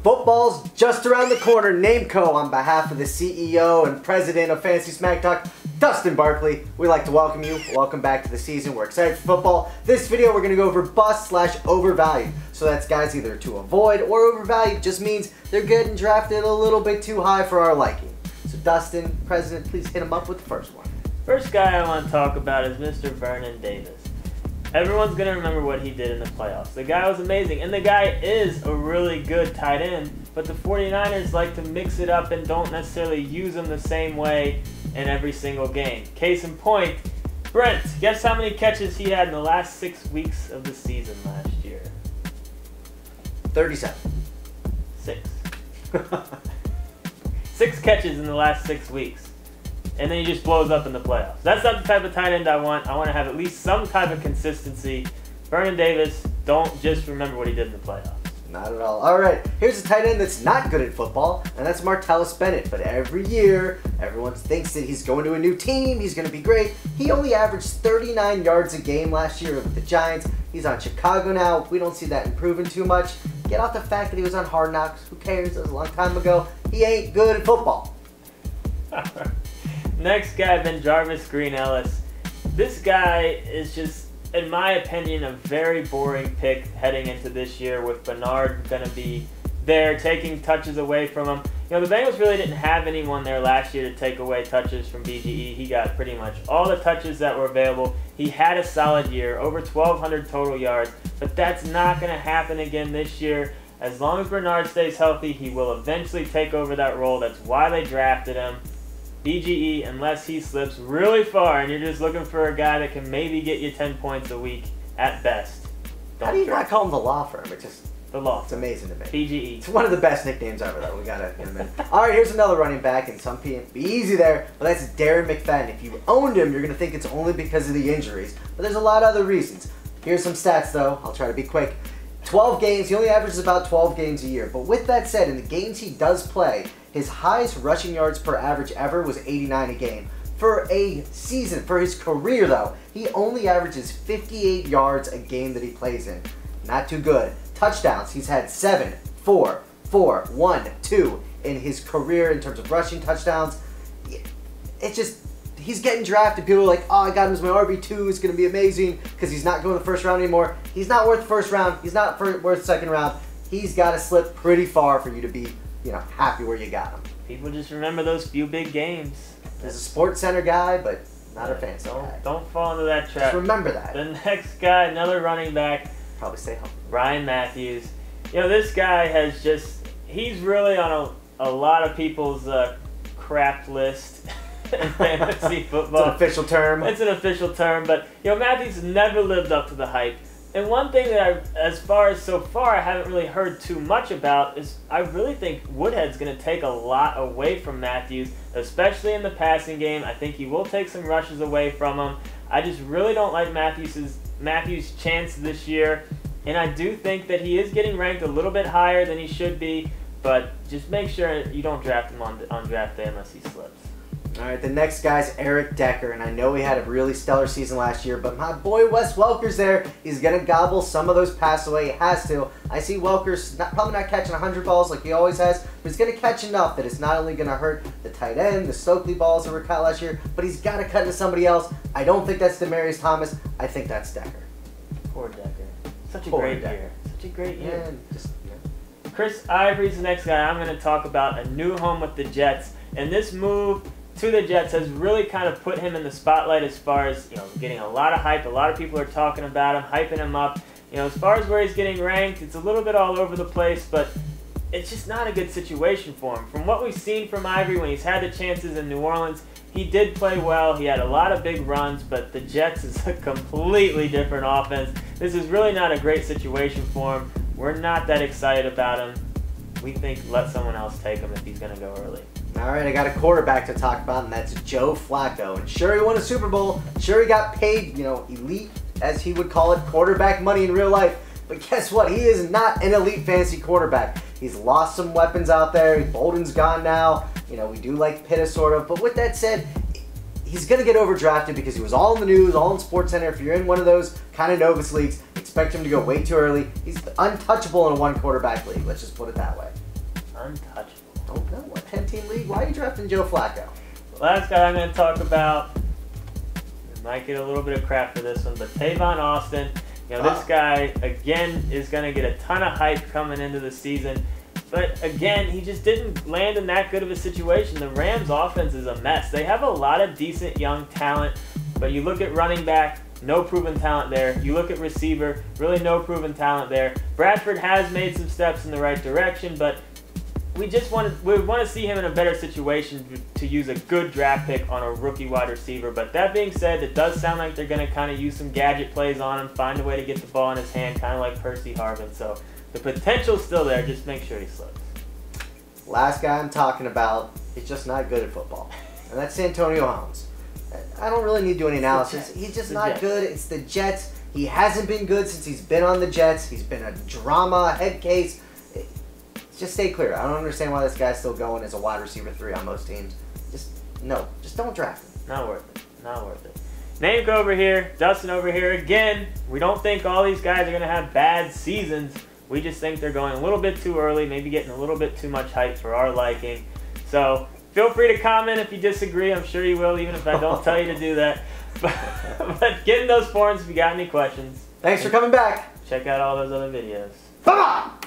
Football's just around the corner. Nameco, on behalf of the CEO and president of Fantasy Smack Talk, Dustin Barkley, we'd like to welcome you. Welcome back to the season. We're excited for football. This video, we're going to go over bust/overvalued. So that's guys either to avoid or overvalued. Just means they're getting drafted a little bit too high for our liking. So Dustin, president, please hit him up with the first one. First guy I want to talk about is Mr. Vernon Davis. Everyone's going to remember what he did in the playoffs. The guy was amazing, and the guy is a really good tight end, but the 49ers like to mix it up and don't necessarily use him the same way in every single game. Case in point, Brent, guess how many catches he had in the last 6 weeks of the season last year? 37. 6. 6 catches in the last 6 weeks. And then he just blows up in the playoffs. That's not the type of tight end I want. I want to have at least some type of consistency. Vernon Davis, don't just remember what he did in the playoffs. Not at all. All right, here's a tight end that's not good at football, and that's Martellus Bennett. But every year, everyone thinks that he's going to a new team, he's going to be great. He only averaged 39 yards a game last year with the Giants. He's on Chicago now. We don't see that improving too much. Get off the fact that he was on Hard Knocks. Who cares? That was a long time ago. He ain't good at football. Next guy, Ben Jarvis Green Ellis. This guy is just, in my opinion, a very boring pick heading into this year with Bernard going to be there taking touches away from him. You know, the Bengals really didn't have anyone there last year to take away touches from BGE. He got pretty much all the touches that were available. He had a solid year, over 1,200 total yards, but that's not going to happen again this year. As long as Bernard stays healthy, he will eventually take over that role. That's why they drafted him. BGE, unless he slips really far and you're just looking for a guy that can maybe get you 10 points a week at best. How do you not call him the law firm? It's just the law. It's amazing to me. BGE. It's one of the best nicknames ever, though. We gotta get him in. All right, here's another running back, and some people be easy there, but that's Darren McFadden. If you owned him, you're gonna think it's only because of the injuries, but there's a lot of other reasons. Here's some stats, though. I'll try to be quick. 12 games. He only averages about 12 games a year. But with that said, in the games he does play, his highest rushing yards per average ever was 89 a game. For a season, for his career though, he only averages 58 yards a game that he plays in. Not too good. Touchdowns, he's had 7, 4, 4, 1, 2 in his career in terms of rushing touchdowns. It's just, he's getting drafted. People are like, oh, I got him as my RB2. It's going to be amazing because he's not going the first round anymore. He's not worth first round. He's not worth second round. He's got to slip pretty far for you to be, happy where you got him. People just remember those few big games. He's a Sports Center guy, but not a fancy guy. Don't fall into that trap. Just remember that. The next guy, another running back. Probably stay home. Ryan Matthews. This guy has just, he's really on a lot of people's crap list. In fantasy football. It's an official term. It's an official term, but Matthews never lived up to the hype. And one thing that as far as so far, I haven't really heard too much about is I really think Woodhead's going to take a lot away from Matthews, especially in the passing game. I think he will take some rushes away from him. I just really don't like Matthews' chance this year, and I do think that he is getting ranked a little bit higher than he should be, but just make sure you don't draft him on draft day unless he slips. All right, the next guy's Eric Decker, and I know he had a really stellar season last year, but my boy Wes Welker's there. He's going to gobble some of those passes away. He has to. I see Welker's probably not catching 100 balls like he always has, but he's going to catch enough that it's not only going to hurt the tight end, the Stokely balls that were caught last year, but he's got to cut into somebody else. I don't think that's Demaryius Thomas. I think that's Decker. Poor Decker. Such a great year. Such a great year. Yeah, Chris Ivory's the next guy I'm going to talk about, a new home with the Jets, and this move to the Jets has really kind of put him in the spotlight as far as, getting a lot of hype. A lot of people are talking about him, hyping him up. As far as where he's getting ranked, it's a little bit all over the place, but it's just not a good situation for him. From what we've seen from Ivory when he's had the chances in New Orleans, he did play well. He had a lot of big runs, but the Jets is a completely different offense. This is really not a great situation for him. We're not that excited about him. We think let someone else take him if he's going to go early. All right, I got a quarterback to talk about, and that's Joe Flacco. And sure, he won a Super Bowl. Sure, he got paid, elite, as he would call it, quarterback money in real life. But guess what? He is not an elite fantasy quarterback. He's lost some weapons out there. Bolden's gone now. We do like Pitta, sort of. But with that said, he's going to get overdrafted because he was all in the news, all in Sports Center. If you're in one of those kind of novice leagues, expect him to go way too early. He's untouchable in a one quarterback league. Let's just put it that way. untouchable. Oh no, a 10-team league? Why are you drafting Joe Flacco? Last guy I'm going to talk about, I might get a little bit of crap for this one, but Tavon Austin. You know, this guy, again, is going to get a ton of hype coming into the season. But, again, he just didn't land in that good of a situation. The Rams' offense is a mess. They have a lot of decent young talent, but you look at running back, no proven talent there. You look at receiver, really no proven talent there. Bradford has made some steps in the right direction, but we want to see him in a better situation to use a good draft pick on a rookie wide receiver. But that being said, it does sound like they're going to kind of use some gadget plays on him, find a way to get the ball in his hand, kind of like Percy Harvin. So the potential's still there. Just make sure he slips. Last guy I'm talking about is just not good at football, and that's Santonio Holmes. I don't really need to do any analysis. He's just not good. It's the Jets. He hasn't been good since he's been on the Jets. He's been a drama, head case. Just stay clear. I don't understand why this guy's still going as a wide receiver 3 on most teams. Just don't draft him. Not worth it. Not worth it. Name over here, Dustin over here again. We don't think all these guys are going to have bad seasons. We just think they're going a little bit too early, maybe getting a little bit too much hype for our liking. So feel free to comment if you disagree. I'm sure you will, even if I don't tell you to do that. But get in those forums if you got any questions. Thanks for coming back. Check out all those other videos. Come on!